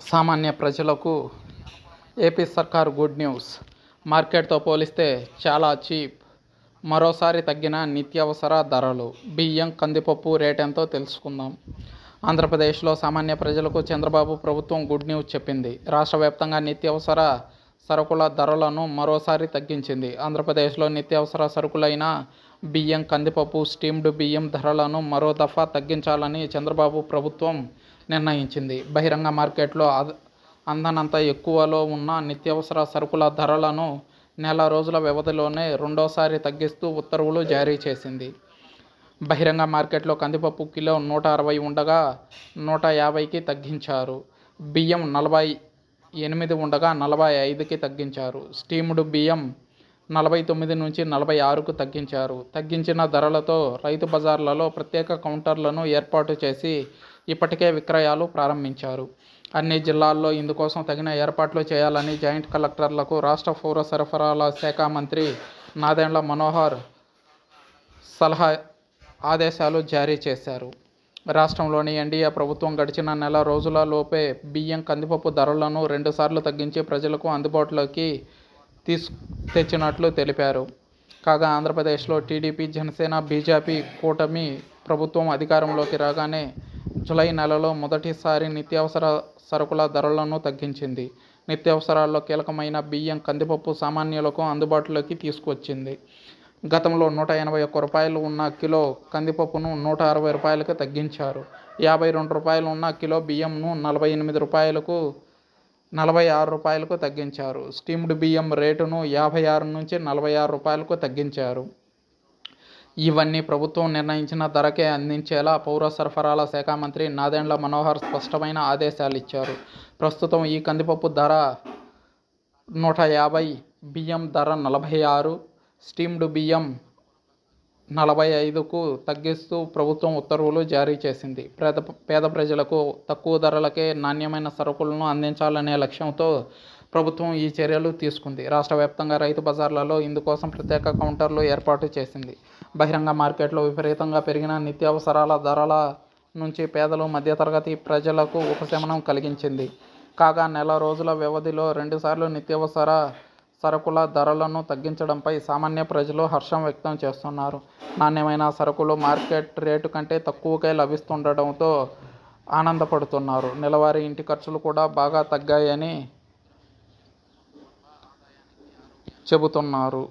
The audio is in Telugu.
సామాన్య ప్రజలకు ఏపీ సర్కార్ గుడ్ న్యూస్. మార్కెట్తో పోలిస్తే చాలా చీప్. మరోసారి తగ్గిన నిత్యావసర ధరలు. బియ్యం, కందిపప్పు రేటెంతో తెలుసుకుందాం. ఆంధ్రప్రదేశ్లో సామాన్య ప్రజలకు చంద్రబాబు ప్రభుత్వం గుడ్ న్యూస్ చెప్పింది. రాష్ట్ర వ్యాప్తంగా నిత్యావసర సరుకుల ధరలను మరోసారి తగ్గించింది. ఆంధ్రప్రదేశ్లో నిత్యావసర సరుకులైన బియ్యం, కందిపప్పు, స్టీమ్డ్ బియ్యం ధరలను మరో దఫా తగ్గించాలని చంద్రబాబు ప్రభుత్వం నిర్ణయించింది. బహిరంగ మార్కెట్లో అందనంత ఎక్కువలో ఉన్న నిత్యావసర సరుకుల ధరలను నెల రోజుల వ్యవధిలోనే రెండోసారి తగ్గిస్తూ ఉత్తర్వులు జారీ చేసింది. బహిరంగ మార్కెట్లో కందిపప్పు కిలో 160 ఉండగా 150కి తగ్గించారు. బియ్యం 48 ఉండగా 45కి తగ్గించారు. స్టీమ్డ్ బియ్యం 49 నుంచి 46కు తగ్గించారు. తగ్గించిన ధరలతో రైతు బజార్లలో ప్రత్యేక కౌంటర్లను ఏర్పాటు చేసి ఇప్పటికే విక్రయాలు ప్రారంభించారు. అన్ని జిల్లాల్లో ఇందుకోసం తగిన ఏర్పాట్లు చేయాలని జాయింట్ కలెక్టర్లకు రాష్ట్ర పౌర సరఫరాల శాఖ మంత్రి నాదెండ్ల మనోహర్ ఆదేశాలు జారీ చేశారు. రాష్ట్రంలోని ఎన్డీఏ ప్రభుత్వం గడిచిన నెల రోజుల లోపే బియ్యం, కందిపప్పు ధరలను 2 సార్లు తగ్గించి ప్రజలకు అందుబాటులోకి తెచ్చినట్లు తెలిపారు. కాగా ఆంధ్రప్రదేశ్లో టీడీపీ, జనసేన, బీజేపీ కూటమి ప్రభుత్వం అధికారంలోకి రాగానే జూలై నెలలో మొదటిసారి నిత్యావసర సరుకుల ధరలను తగ్గించింది. నిత్యావసరాల్లో కీలకమైన బియ్యం, కందిపప్పు సామాన్యులకు అందుబాటులోకి తీసుకువచ్చింది. గతంలో 181 రూపాయలు ఉన్న కిలో కందిపప్పును 160 రూపాయలకు తగ్గించారు. 52 రూపాయలు ఉన్న కిలో బియ్యంను 46 రూపాయలకు తగ్గించారు. స్టీమ్డ్ బియ్యం రేటును 56 నుంచి 46 రూపాయలకు తగ్గించారు. ఇవన్నీ ప్రభుత్వం నిర్ణయించిన ధరకే అందించేలా పౌర సరఫరాల శాఖ మంత్రి నాదెండ్ల మనోహర్ స్పష్టమైన ఆదేశాలిచ్చారు. ప్రస్తుతం ఈ కందిపప్పు ధర 150, బియ్యం ధర 46, స్టీమ్డ్ బియ్యం 45కు తగ్గిస్తూ ప్రభుత్వం ఉత్తర్వులు జారీ చేసింది. పేద ప్రజలకు తక్కువ ధరలకే నాణ్యమైన సరుకులను అందించాలనే లక్ష్యంతో ప్రభుత్వం ఈ చర్యలు తీసుకుంది. రాష్ట్ర వ్యాప్తంగా రైతు బజార్లలో ఇందుకోసం ప్రత్యేక కౌంటర్లు ఏర్పాటు చేసింది. బహిరంగ మార్కెట్లో విపరీతంగా పెరిగిన నిత్యావసరాల ధరల నుంచి పేదలు, మధ్యతరగతి ప్రజలకు ఉపశమనం కలిగించింది. కాగా నెల రోజుల వ్యవధిలో 2 సార్లు నిత్యావసర సరుకుల ధరలను తగ్గించడంపై సామాన్య ప్రజలు హర్షం వ్యక్తం చేస్తున్నారు. నాణ్యమైన సరుకులు మార్కెట్ రేటు కంటే తక్కువకే లభిస్తుండటంతో ఆనందపడుతున్నారు. నెలవారీ ఇంటి ఖర్చులు కూడా బాగా తగ్గాయని చెబుతున్నారు.